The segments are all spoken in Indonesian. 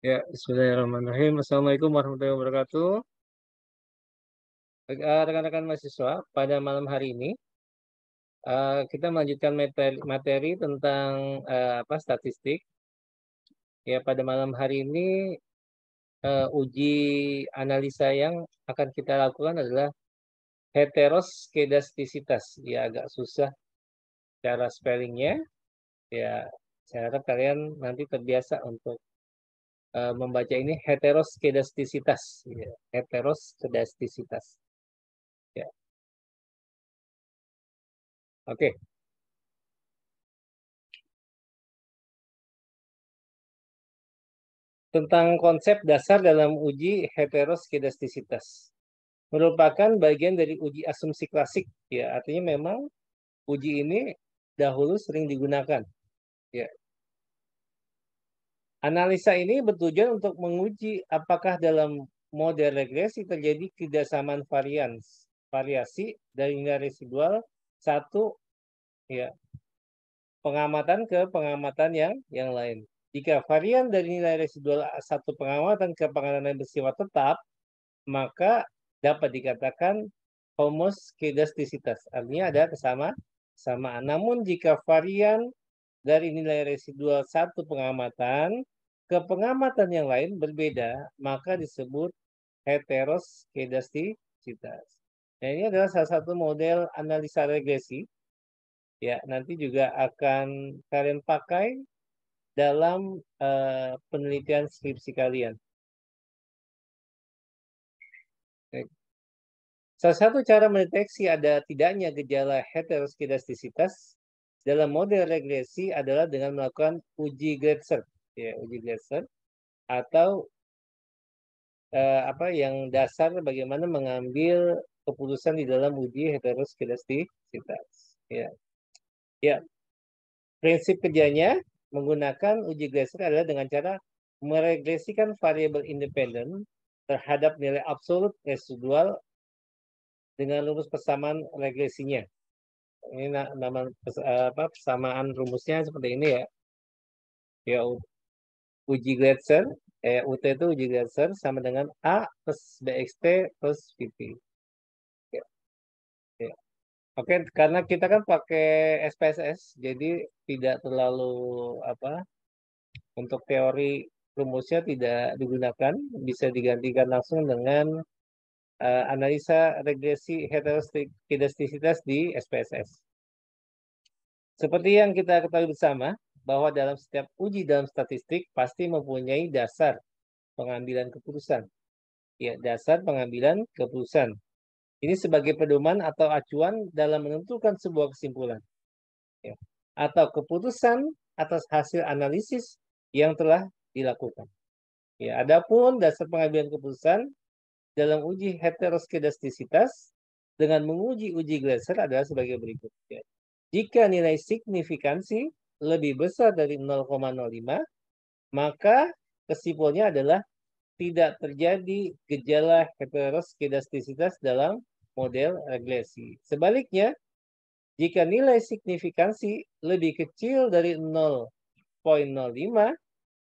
Ya, bismillahirrahmanirrahim. Assalamualaikum warahmatullahi wabarakatuh. Rekan-rekan mahasiswa, pada malam hari ini kita melanjutkan materi tentang statistik. Ya, pada malam hari ini uji analisa yang akan kita lakukan adalah heteroskedastisitas. Ya, agak susah cara spellingnya. Ya, saya harap kalian nanti terbiasa untuk membaca ini heteroskedastisitas. Ya, heteroskedastisitas. Ya, oke. Tentang konsep dasar dalam uji heteroskedastisitas. Merupakan bagian dari uji asumsi klasik, ya. Artinya memang uji ini dahulu sering digunakan, ya. Analisa ini bertujuan untuk menguji apakah dalam model regresi terjadi kesamaan variasi dari nilai residual satu, ya, pengamatan ke pengamatan yang lain. Jika varian dari nilai residual satu pengamatan ke pengamatan yang bersifat tetap, maka dapat dikatakan homoskedastisitas. Artinya ada kesamaan. Namun jika varian dari nilai residual satu pengamatan ke pengamatan yang lain berbeda, maka disebut heteroskedastisitas. Nah, ini adalah salah satu model analisa regresi. Ya, nanti juga akan kalian pakai dalam penelitian skripsi kalian. Salah satu cara mendeteksi ada tidaknya gejala heteroskedastisitas dalam model regresi adalah dengan melakukan uji Gretser, ya, uji Gretser atau yang dasar bagaimana mengambil keputusan di dalam uji heteroskedastisitas. Ya, ya. Prinsip kerjanya menggunakan uji Gretser adalah dengan cara meregresikan variabel independen terhadap nilai absolut residual dengan rumus persamaan regresinya. Ini nama persamaan rumusnya seperti ini, ya. Ya, uji Gretser, UT itu uji Gretser sama dengan A plus BXT plus VP. Ya, ya. Oke, karena kita kan pakai SPSS, jadi tidak terlalu untuk teori rumusnya tidak digunakan, bisa digantikan langsung dengan analisa regresi heteroskedastisitas di SPSS. Seperti yang kita ketahui bersama, bahwa dalam setiap uji dalam statistik pasti mempunyai dasar pengambilan keputusan. Ya, dasar pengambilan keputusan. Ini sebagai pedoman atau acuan dalam menentukan sebuah kesimpulan. Ya. Atau keputusan atas hasil analisis yang telah dilakukan. Ya, adapun dasar pengambilan keputusan dalam uji heteroskedastisitas dengan menguji uji Gleiser adalah sebagai berikut. Ya. Jika nilai signifikansi lebih besar dari 0,05, maka kesimpulannya adalah tidak terjadi gejala heteroskedastisitas dalam model regresi. Sebaliknya, jika nilai signifikansi lebih kecil dari 0,05,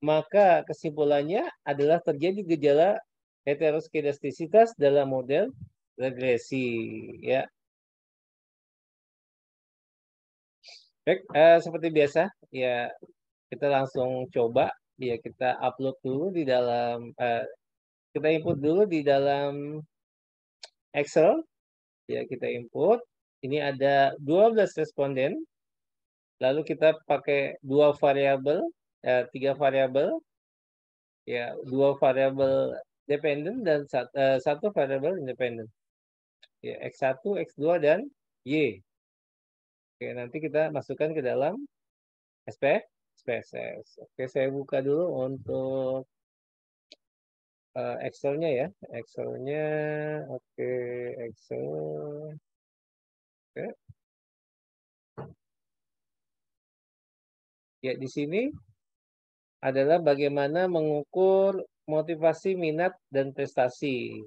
maka kesimpulannya adalah terjadi gejala heteroskedastisitas dalam model regresi. Ya. Baik, seperti biasa, ya kita langsung coba. Ya, kita upload dulu di dalam, kita input dulu di dalam Excel. Ya, kita input. Ini ada 12 responden. Lalu kita pakai tiga variabel. Ya, dua variabel dependen dan satu variabel independen. Ya, X1, X2, dan Y. Oke, nanti kita masukkan ke dalam SPSS. Oke, saya buka dulu untuk Excel-nya, ya. Excel-nya, oke, Excel. Oke. Ya, di sini adalah bagaimana mengukur motivasi, minat, dan prestasi.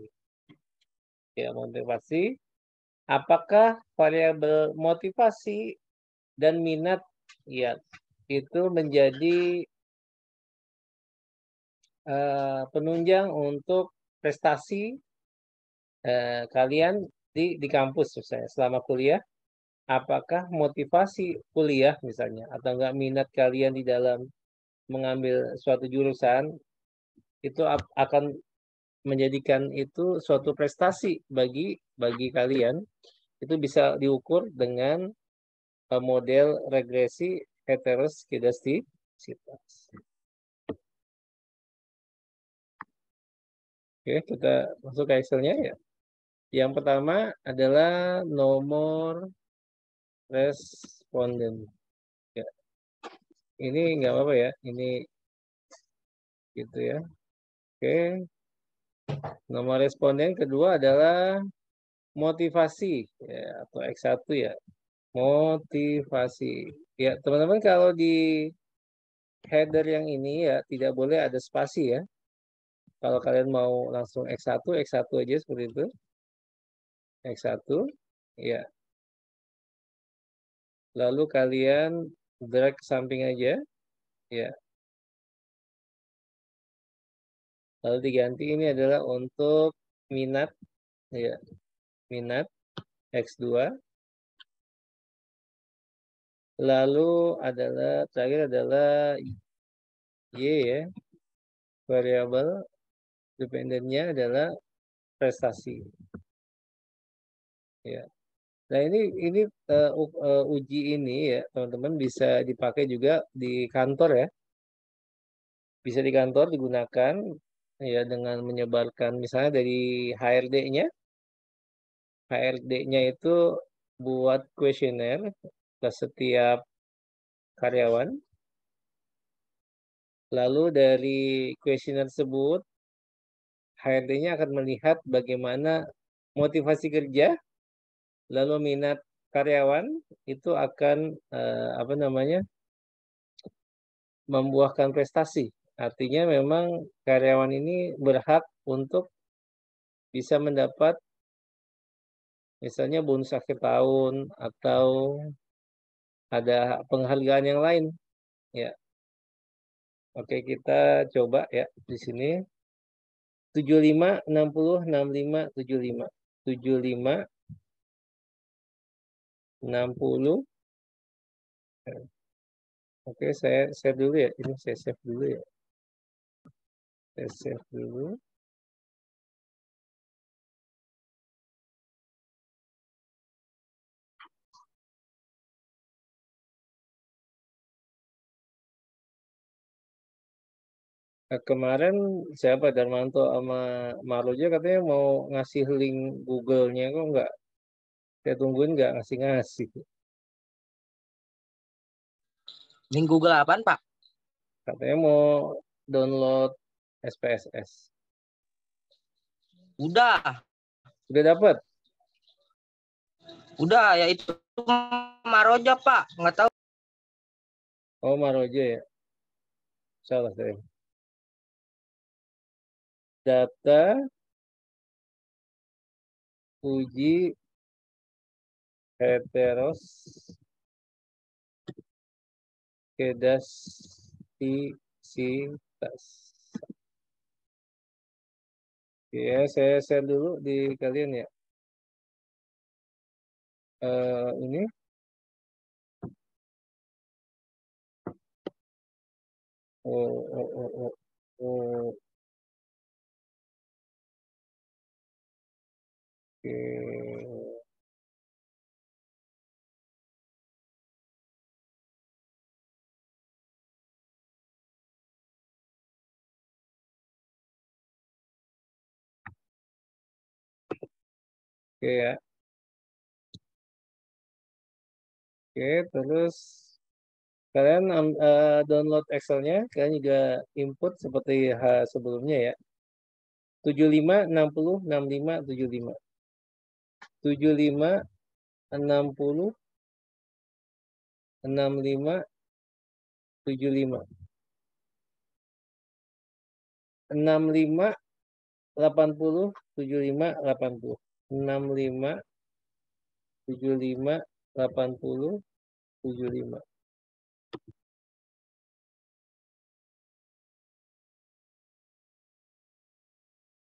Ya, motivasi. Apakah variabel motivasi dan minat, ya, itu menjadi penunjang untuk prestasi kalian di kampus misalnya selama kuliah. Apakah motivasi kuliah misalnya atau enggak minat kalian di dalam mengambil suatu jurusan itu akan menjadikan itu suatu prestasi bagi kalian. Itu bisa diukur dengan model regresi heteroskedastisitas. Oke, kita masuk ke Excel-nya ya. Yang pertama adalah nomor responden. Ya, ini nggak apa-apa ya. Ini gitu ya. Oke, nomor responden kedua adalah motivasi ya, atau X1 ya. Motivasi. Ya, teman-teman kalau di header yang ini ya tidak boleh ada spasi ya. Kalau kalian mau langsung X1, X1 aja seperti itu. X1 ya. Lalu kalian drag ke samping aja ya. Lalu diganti ini adalah untuk minat ya. Minat X2. Lalu terakhir adalah Y ya. Variabel dependennya adalah prestasi. Ya. Nah, ini uji ini ya, teman-teman bisa dipakai juga di kantor ya. Bisa di kantor digunakan ya dengan menyebarkan misalnya dari HRD-nya. HRD-nya itu buat kuesioner ke setiap karyawan. Lalu dari kuesioner tersebut HRD-nya akan melihat bagaimana motivasi kerja, lalu minat karyawan itu akan apa namanya membuahkan prestasi. Artinya memang karyawan ini berhak untuk bisa mendapat misalnya bonus akhir tahun atau ada penghargaan yang lain. Ya, oke kita coba ya di sini 75 60 65 75 75 60. Oke, saya save dulu ya. Ini saya save dulu ya. Saya save dulu. Nah, kemarin siapa Darmanto sama Maroja katanya mau ngasih link Google-nya kok nggak? Saya tungguin nggak ngasih-ngasih. Link Google apaan, Pak? Katanya mau download SPSS. Udah. Udah dapat? Udah, ya itu Maroja, Pak. Nggak tahu. Oh, Maroja ya. Salah saya. Data uji heteroskedastisitas. Ya, saya share dulu di kalian ya. Ini. Oh. Oke. Oke ya. Oke, terus kalian download Excel-nya, kalian juga input seperti sebelumnya ya. 75 60 65 75. 75 60 65 75. 65 80 75 80. 65 75 80 75.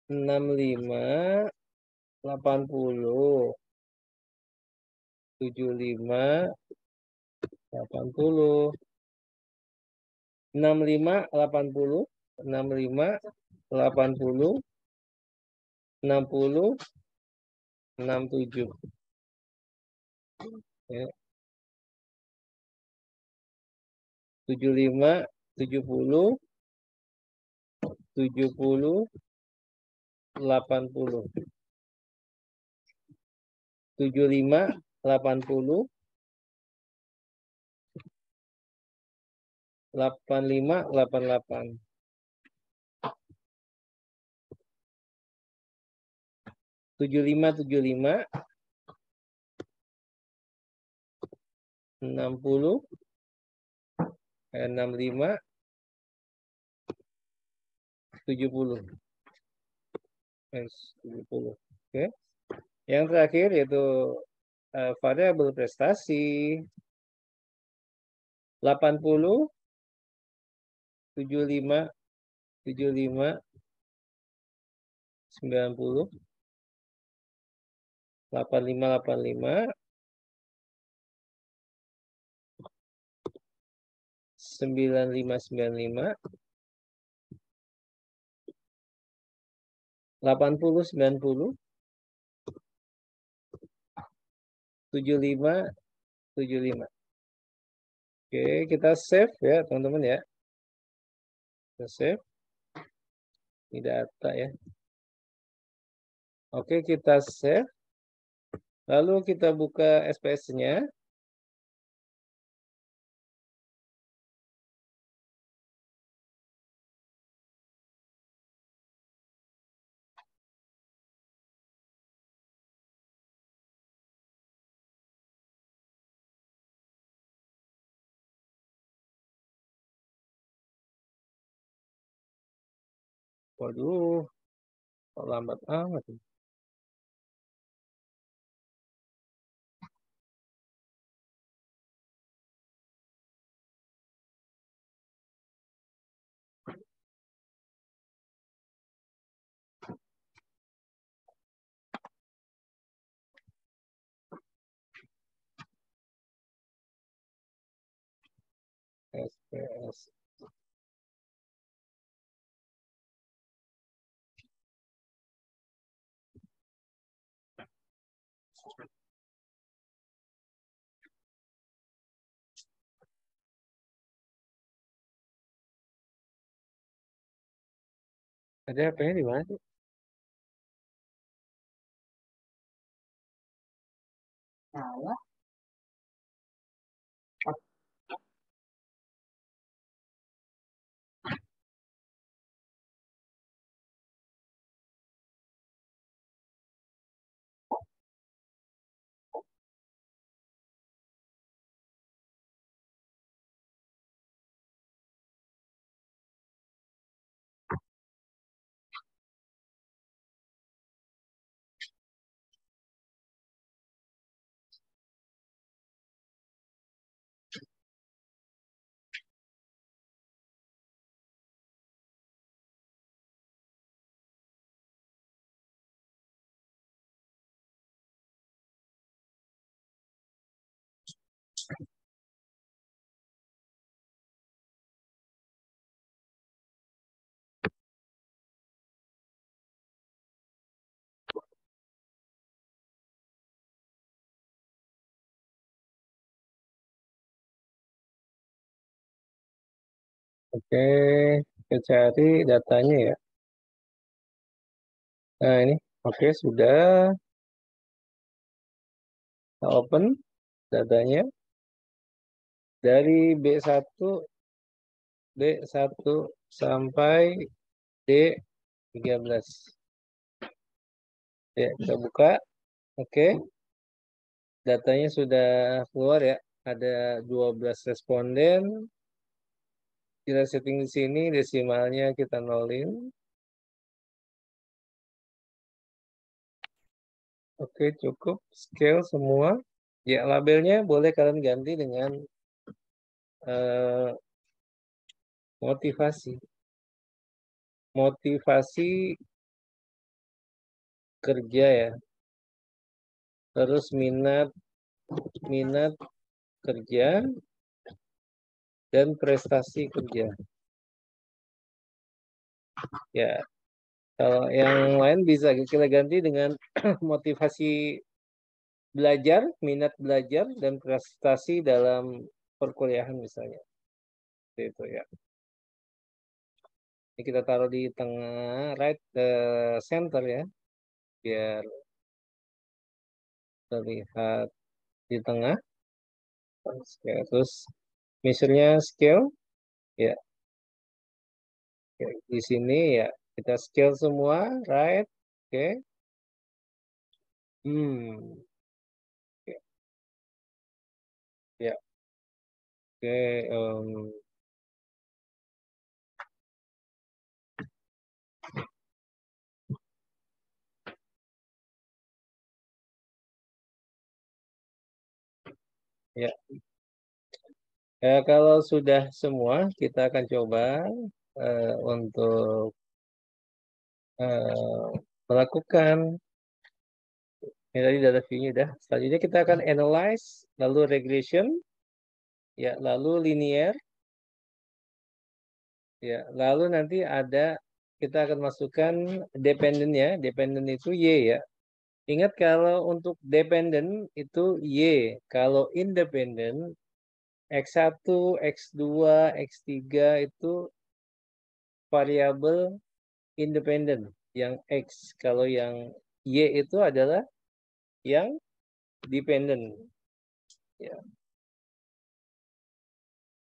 65, 80, 75, 80, 65, 80, 65, 80, 60, 67. Ya. 75, 70, 70, 80. 75, 80, 85, 88. 75, 75, 60, 65, 70. 70. Oke. Yang terakhir yaitu variabel prestasi 80, 75, 75, 90, 85, 85, 95, 95, 80, 90, 75, 75. Oke, kita save ya teman-teman ya. Kita save. Ini data ya. Oke, kita save. Lalu kita buka SPS-nya. Waduh, kok lambat amat. SPS. Ada apa-nya di mana sih? Oke, kita cari datanya ya. Nah ini, oke sudah. Kita open datanya dari B1 sampai D13. Ya, kita buka. Oke, datanya sudah keluar ya. Ada 12 responden. Kita setting di sini, desimalnya kita nolin. Oke, cukup. Scale semua. Ya, labelnya boleh kalian ganti dengan motivasi. Motivasi kerja ya. Terus minat kerja dan prestasi kerja. Ya, kalau yang lain bisa kita ganti dengan motivasi belajar, minat belajar dan prestasi dalam perkuliahan misalnya. Itu ya. Ini kita taruh di tengah, right center ya, biar terlihat di tengah. Terus measure-nya scale, ya. Oke, di sini ya kita scale semua, right? Oke. Hmm. Oke. Ya. Oke. Ya. Kalau sudah semua, kita akan coba untuk melakukan. Ini tadi data view-nya udah. Selanjutnya kita akan analyze, lalu regression, ya, lalu linear, ya, lalu nanti ada kita akan masukkan dependent ya. Dependent itu Y ya. Ingat kalau untuk dependent itu Y. Kalau independent X1, X2, X3 itu variabel independent yang X. Kalau yang Y itu adalah yang dependent. Ya.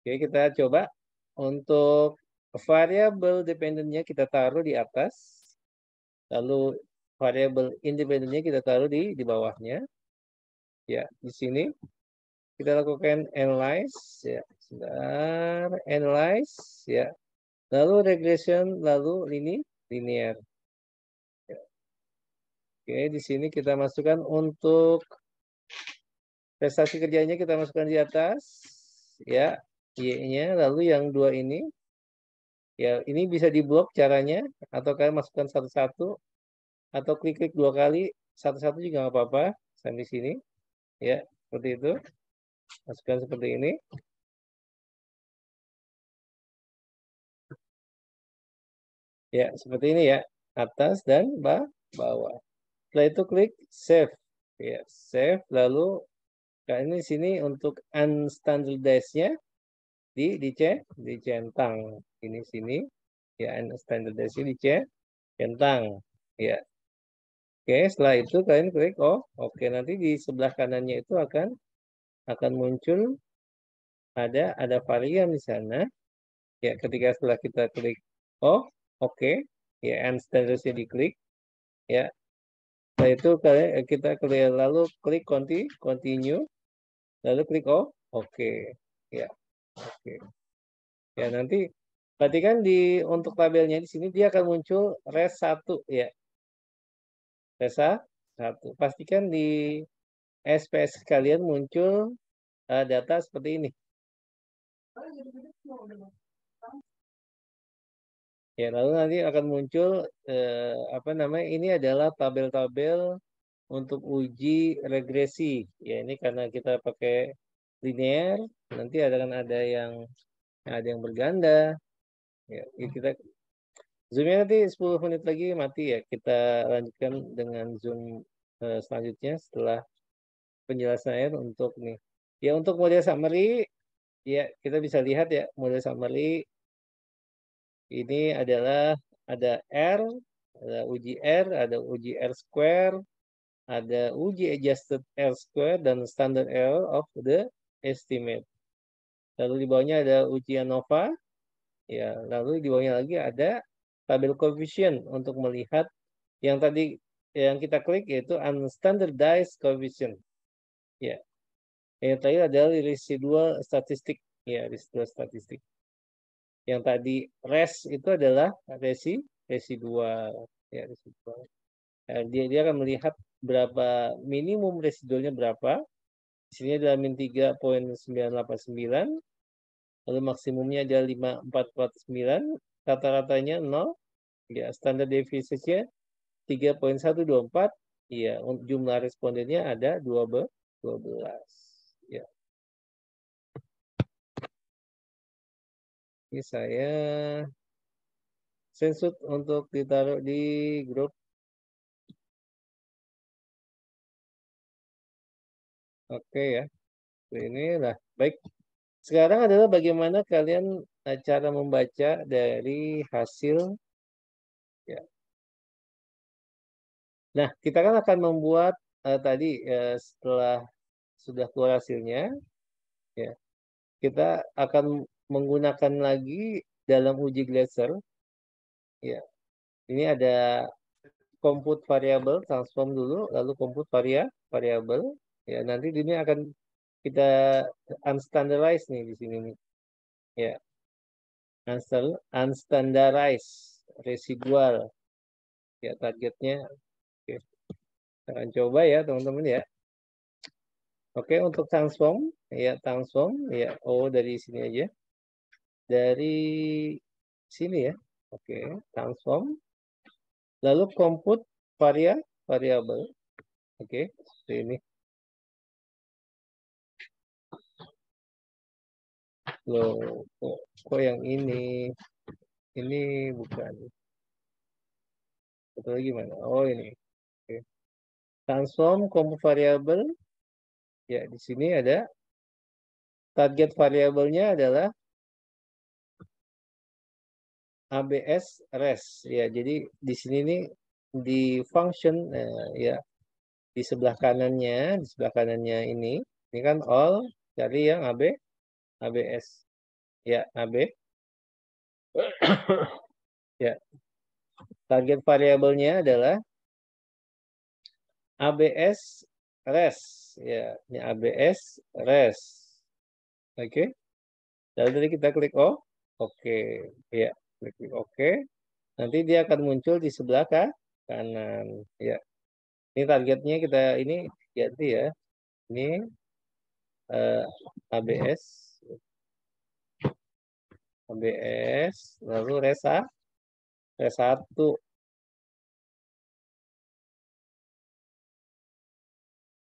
Oke, kita coba untuk variabel dependentnya kita taruh di atas, lalu variabel independennya kita taruh di bawahnya. Ya, di sini kita lakukan analyze, ya, sebentar, analyze, ya, lalu regression, lalu linear. Ya. Oke, di sini kita masukkan untuk prestasi kerjanya kita masukkan di atas, ya, Y-nya, lalu yang dua ini. Ya, ini bisa diblok caranya, atau kalian masukkan satu-satu, atau klik-klik 2 kali, satu-satu juga nggak apa-apa, sampai sini. Ya, seperti itu. Masukkan seperti ini. Ya, seperti ini ya, atas dan bawah. Setelah itu klik save. Ya, save, lalu ini sini untuk unstandardized-nya dicentang. Ini sini, ya, unstandardized-nya dicentang. Ya. Oke, setelah itu kalian klik oke, nanti di sebelah kanannya itu akan muncul ada varian di sana. Ya, ketika setelah kita klik oke, ya, and standardnya diklik, ya. Setelah itu kita klik, lalu klik continue, lalu klik oke, ya, oke. Ya, nanti perhatikan untuk tabelnya di sini dia akan muncul res 1 ya. Res 1. Pastikan di SPS kalian muncul data seperti ini. Ya, lalu nanti akan muncul apa namanya? Ini adalah tabel-tabel untuk uji regresi. Ya, ini karena kita pakai linear, nanti ada yang berganda. Ya, kita zoomnya nanti 10 menit lagi mati ya. Kita lanjutkan dengan zoom selanjutnya setelah penjelasan untuk nih. Ya, untuk model summary, ya kita bisa lihat ya model summary ini adalah ada R, ada uji R, ada uji R square, ada uji adjusted R square, dan standard error of the estimate. Lalu di bawahnya ada uji ANOVA, ya. Lalu di bawahnya lagi ada tabel coefficient untuk melihat yang tadi yang kita klik yaitu unstandardized coefficient. Ya. Yang tadi adalah residual statistik, ya, residual statistik. Yang tadi res itu adalah residual, ya, residual. Dia akan melihat berapa minimum residualnya berapa. Di sini adalah min 3,989, lalu maksimumnya adalah 5,449, rata-ratanya 0, ya, standar deviasinya 3.124, iya, jumlah respondennya ada 12. Ya. Ini saya screenshot untuk ditaruh di grup. Oke ya. Ini lah. Baik. Sekarang adalah bagaimana kalian cara membaca dari hasil. Ya. Nah, kita kan akan membuat tadi setelah sudah keluar hasilnya, ya, kita akan menggunakan lagi dalam uji Glasser. Ya, ini ada compute variabel, transform dulu, lalu compute variabel. Ya, nanti ini akan kita unstandardized nih di sini nih. Ya, unstandardized residual. Ya, targetnya. Oke. Kita akan coba ya, teman-teman ya. Oke, untuk transform, ya dari sini aja. Dari sini ya. Oke, transform. Lalu compute variabel. Oke, seperti ini. Loh, kok yang ini? Ini bukan. Betul gimana? Oh, ini. Oke. Transform compute variabel. Ya, di sini ada target variabelnya adalah ABS res. Ya, jadi di sini nih di function ya di sebelah kanannya ini kan all cari yang ABS. Ya, AB. Ya, target variabelnya adalah ABS res. Ya, ini ABS res. Oke. Lalu tadi kita klik O. Oke. Ya, klik oke. Nanti dia akan muncul di sebelah kanan. Ya. Ini targetnya kita ini ganti ya. Ini ABS. ABS. Lalu res 1.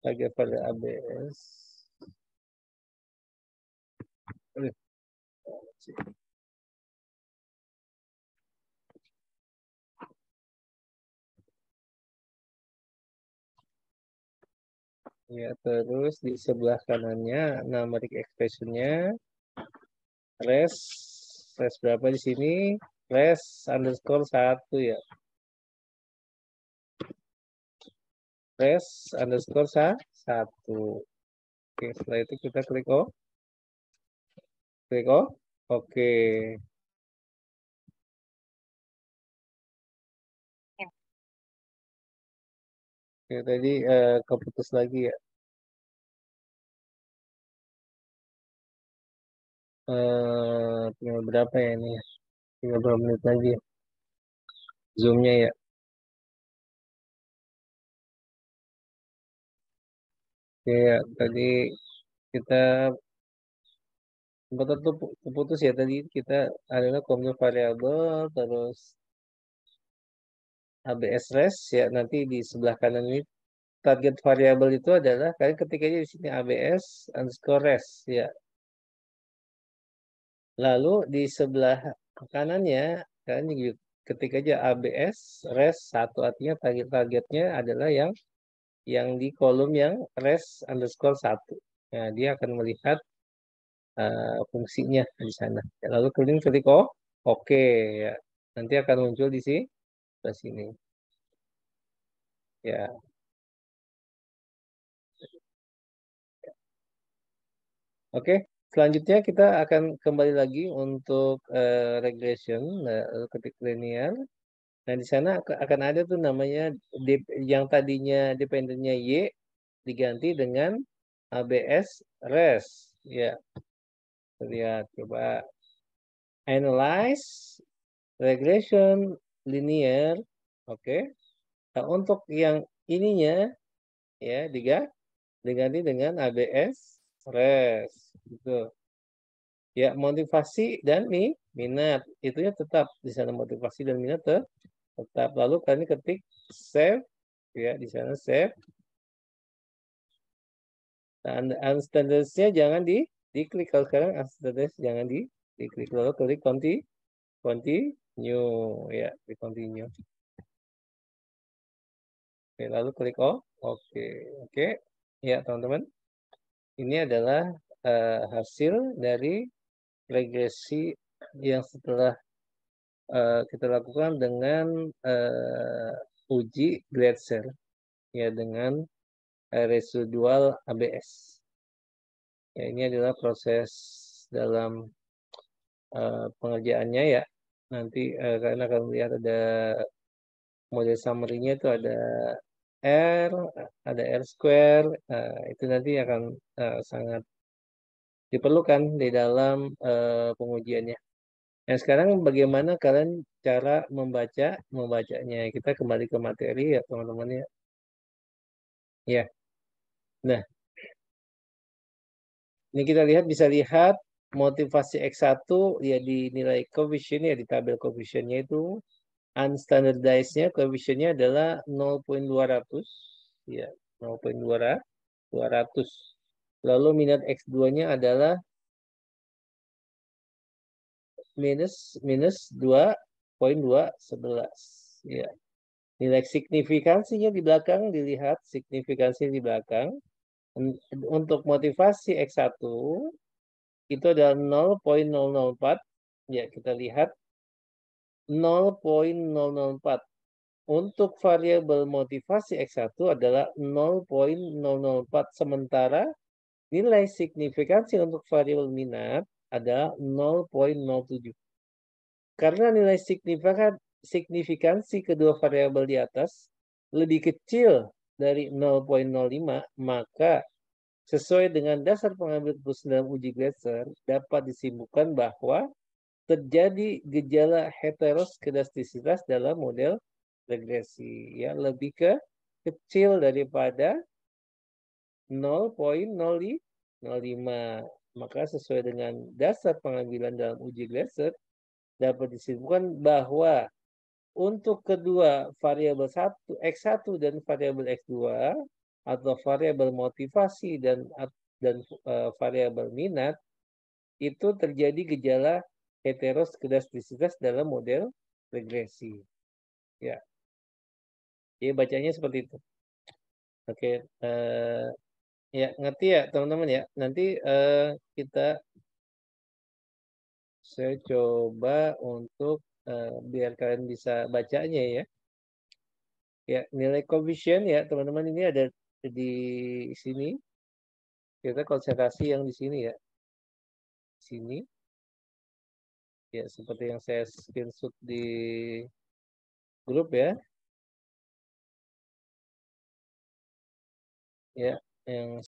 Target pada ABS. Ya, terus di sebelah kanannya numeric expression-nya res berapa di sini? Res underscore 1 ya. Res underscore 1. Oke, setelah itu kita klik O. Klik O. Oke. Oke, tadi keputus lagi ya. Tinggal berapa ya ini? Tinggal berapa menit lagi ya? Zoom-nya ya. Oke, ya, tadi kita keputus ya tadi kita adalah compute variabel terus ABS res ya nanti di sebelah kanan ini target variabel itu adalah kalian ketik aja di sini ABS underscore res ya. Lalu di sebelah kanannya kalian ketik aja ABS res 1 artinya targetnya adalah yang di kolom yang res underscore 1. Nah, dia akan melihat fungsinya di sana. Ya, lalu kalian klik oke ya. Nanti akan muncul di sini. Ya. Oke, selanjutnya kita akan kembali lagi untuk regression, ketik linear. Nah, di sana akan ada tuh namanya yang tadinya dependennya Y diganti dengan ABS res. Ya, lihat coba analyze regression linear. Oke. Nah, untuk yang ininya ya diganti dengan ABS res. Gitu. Ya, motivasi dan minat. Itunya tetap di sana motivasi dan minat Tetap. Lalu kalian ketik save, ya di sana save. Nah, unstandardnya jangan diklik. Kalau sekarang unstandard jangan diklik. Lalu klik continue, ya di continue. Oke, lalu klik oke. Oke, ya teman-teman. Ini adalah hasil dari regresi yang setelah kita lakukan dengan uji Glatzer, ya dengan residual ABS. Ya, ini adalah proses dalam pengerjaannya ya. Nanti kalian akan melihat ada model summary-nya itu ada R, ada R square, itu nanti akan sangat diperlukan di dalam pengujiannya. Nah, sekarang bagaimana kalian cara membacanya? Kita kembali ke materi ya teman-teman ya. Ya. Nah, ini kita bisa lihat motivasi X1 ya di nilai coefficient ya di tabel coefficient-nya itu unstandardized-nya coefficient-nya adalah 0.200 ya 0.200. Lalu minat X2-nya adalah minus 2.211 ya. Nilai signifikansinya di belakang dilihat signifikansi di belakang. Untuk motivasi X1 itu adalah 0.004 ya kita lihat 0.004. Untuk variabel motivasi X1 adalah 0.004 sementara nilai signifikansi untuk variabel minat adalah 0.07. Karena nilai signifikansi kedua variabel di atas lebih kecil dari 0.05, maka sesuai dengan dasar pengambil keputusan dalam uji Glatzer, dapat disimpulkan bahwa terjadi gejala heteroskedastisitas dalam model regresi. Ya, lebih kecil daripada 0.05. Maka sesuai dengan dasar pengambilan dalam uji Glatzer, dapat disimpulkan bahwa untuk kedua variabel X1 dan variabel X2 atau variabel motivasi dan variabel minat itu terjadi gejala heteroskedastisitas dalam model regresi. Ya. Jadi bacanya seperti itu. Oke, ya ngerti ya teman-teman ya. Nanti saya coba untuk biar kalian bisa bacanya ya. Ya, nilai coefficient ya teman-teman ini ada di sini. Kita konsentrasi yang di sini ya. Sini. Ya, seperti yang saya screenshot di grup ya. Ya, yang